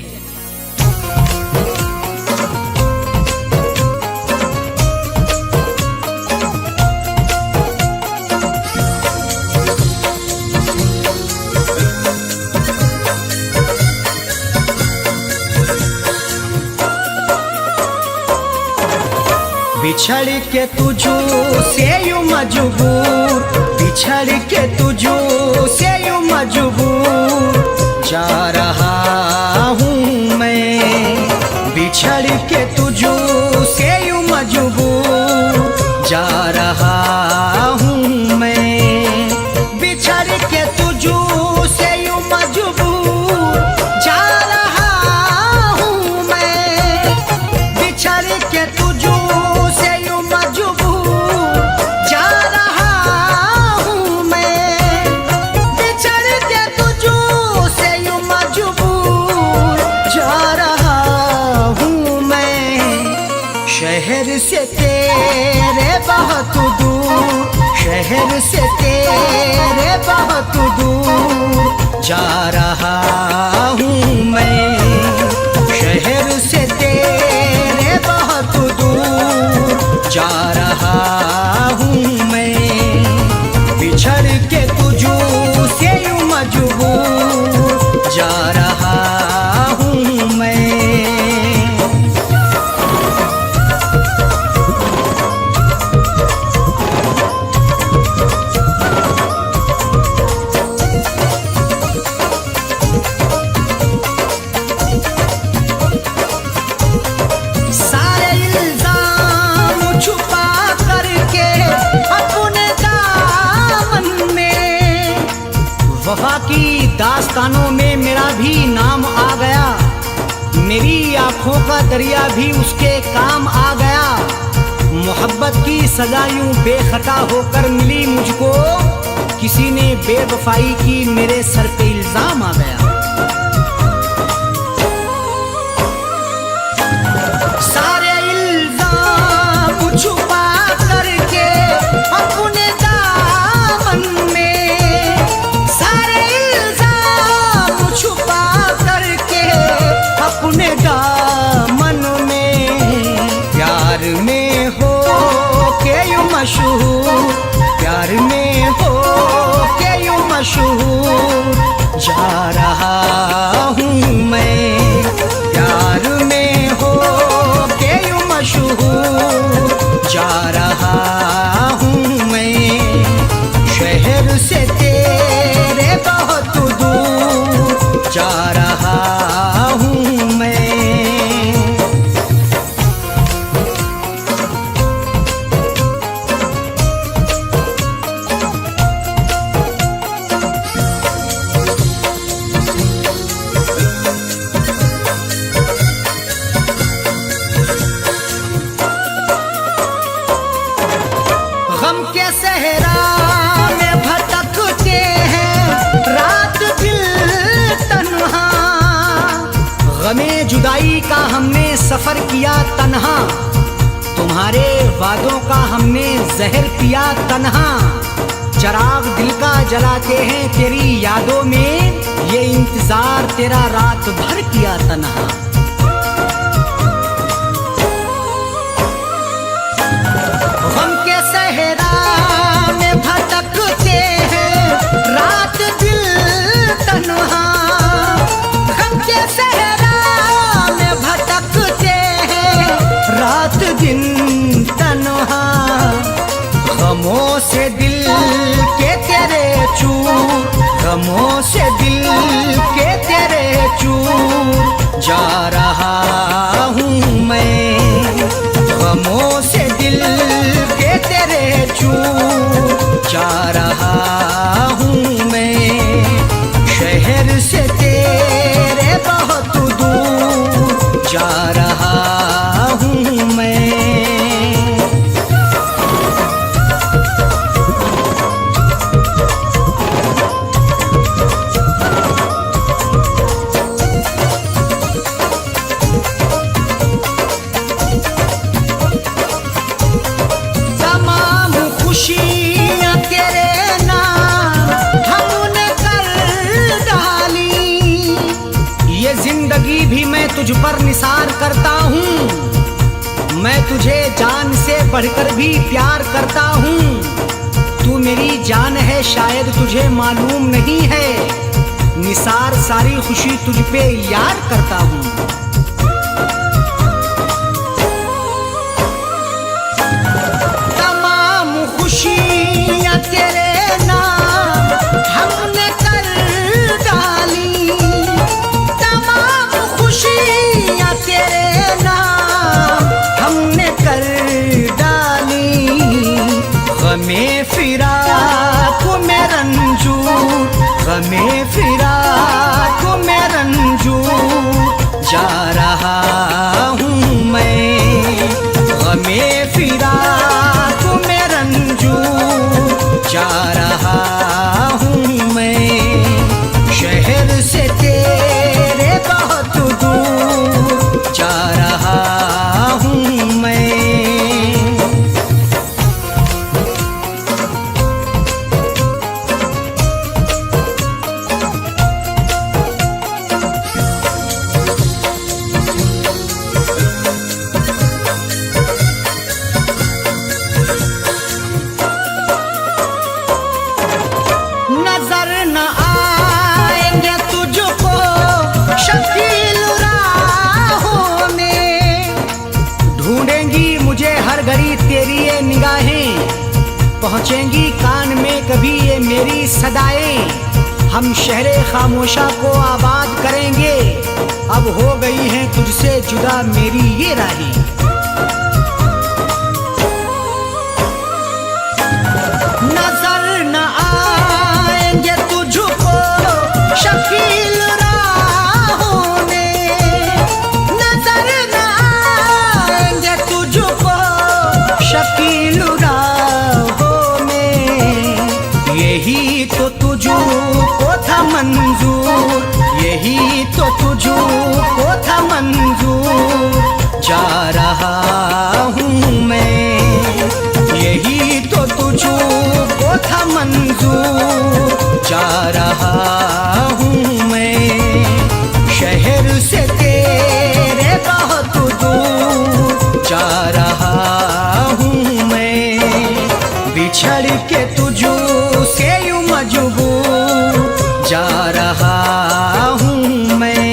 Speaker 3: बिछड़ के तुझो से यूं मजबूर, बिछड़ के तुझो से यूं मजबूर जा रहा हूँ मैं, बिछड़ के तुझो से यूं मजबूर जा रहा हूँ मैं, बिछड़ के तुझो से यूं मजबूर जा रहा हूँ मैं, बिछड़ के तुझो शहर से तेरे बहुत दूर, शहर से तेरे बहुत दूर जा रहा हूँ मैं, शहर से तेरे बहुत दूर जा रहा हूँ मैं, बिछड़ के तुझो से यूं मजबूर जा रहा हूँ मैं। वफा की दास्तानों में मेरा भी नाम आ गया, मेरी आंखों का दरिया भी उसके काम आ गया, मोहब्बत की सजा यूं बेखता होकर मिली मुझको, किसी ने बेवफाई की मेरे सर पे इल्जाम आ गया। सारे इल्जाम छुपा करके अपने दामन में, सारे इल्जाम छुपा करके अपने दामन में, प्यार में हो के यूं मशहूर, प्यार में हो के यूं मशहूर जा रहा हूँ मैं, प्यार में हो के यूं मशहूर जा रहा हूँ मैं, शहर से तेरे बहुत दूर जा रहा हूँ मैं। गम के सहरा में भटकते हैं रात दिल तन्हा, गमे जुदाई का हमने सफर किया तन्हा, तुम्हारे वादों का हमने जहर पिया तन्हा, चराग दिल का जलाते हैं तेरी यादों में, ये इंतजार तेरा रात भर किया तन्हा। गम के सहरा में भटकते हैं रात दिल तन्हा, गम के सहरा में भटकते हैं रात दिन तन्हा, गमों से दिल के तेरे चूर, गमों से दिल के तेरे चूर जा रहा हूँ मैं, गमों से दिल के तेरे चूर जा रहा हूँ मैं, शहर से तेरे बहुत दूर जा रहा हूँ मैं। करता हूँ, मैं तुझे जान से बढ़कर भी प्यार करता हूँ। तू मेरी जान है शायद तुझे मालूम नहीं है, निसार सारी खुशी तुझ पे यार करता हूँ। तमाम खुशियाँ तेरे नाम हमने कर डाली, तमाम खुशियाँ तेरे नाम हमने कर डाली। गमे फिराक में रंजूर, गमे फिराक में रंजूर जा रहा हूँ मैं, गमे फिराक में रंजूर जा रहा हूँ मैं। शहर से तेरे बहुत दूर जा रहा हूँ मैं। नजर न आएंगे तुझको शकील राहों में, ढूंढेंगी मुझे हर घड़ी तेरी ये निगाहें, पहुंचेंगी कान में कभी ये मेरी सदाएं। हम शहरे खामोशा को आबाद करेंगे, अब हो गई हैं तुझसे जुदा मेरी ये राहें। नजर न आएंगे तुझको शकील राहों में, नजर न आएंगे तुझको शकील राहों में। यही तो तुझको था मंजूर, यही तो तुझको था मंजूर जा रहा हूँ मैं, यही तो तुझको था मंजूर जा रहा हूँ मैं। शहर से तेरे बहुत दूर जा रहा हूँ मैं, बिछड़ के तुझसे यूं मजबूर जा रहा हूँ मैं,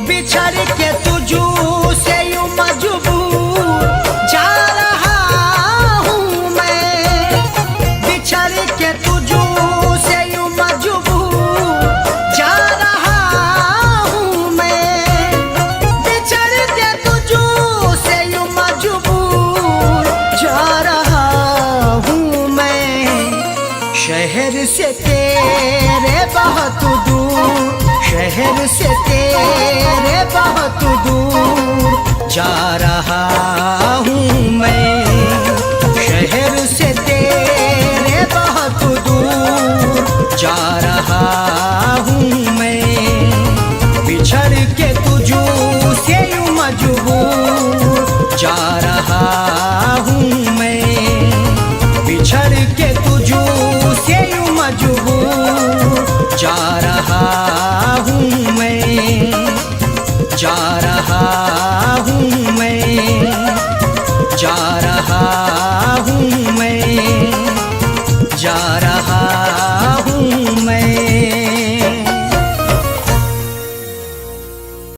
Speaker 3: बिछड़ के तुझसे यूं मजबूर जा रहा हूँ मैं, बिछड़ के तुझसे यूं मजबूर जा रहा हूँ मैं, बिछड़ के तुझसे यूं मजबूर जा रहा हूँ मैं। शहर से तेरे बहुत दूर, शहर से तेरे बहुत दूर जा रहा हूँ मैं, शहर से तेरे बहुत दूर जा रहा हूँ मैं। बिछड़ के तुझसे यूं मजबूर जा रहा हूँ मैं, बिछड़ के तुझसे यूं मजबूर जा रहा हूँ मैं, जा रहा हूँ मैं, जा रहा हूँ मैं, जा रहा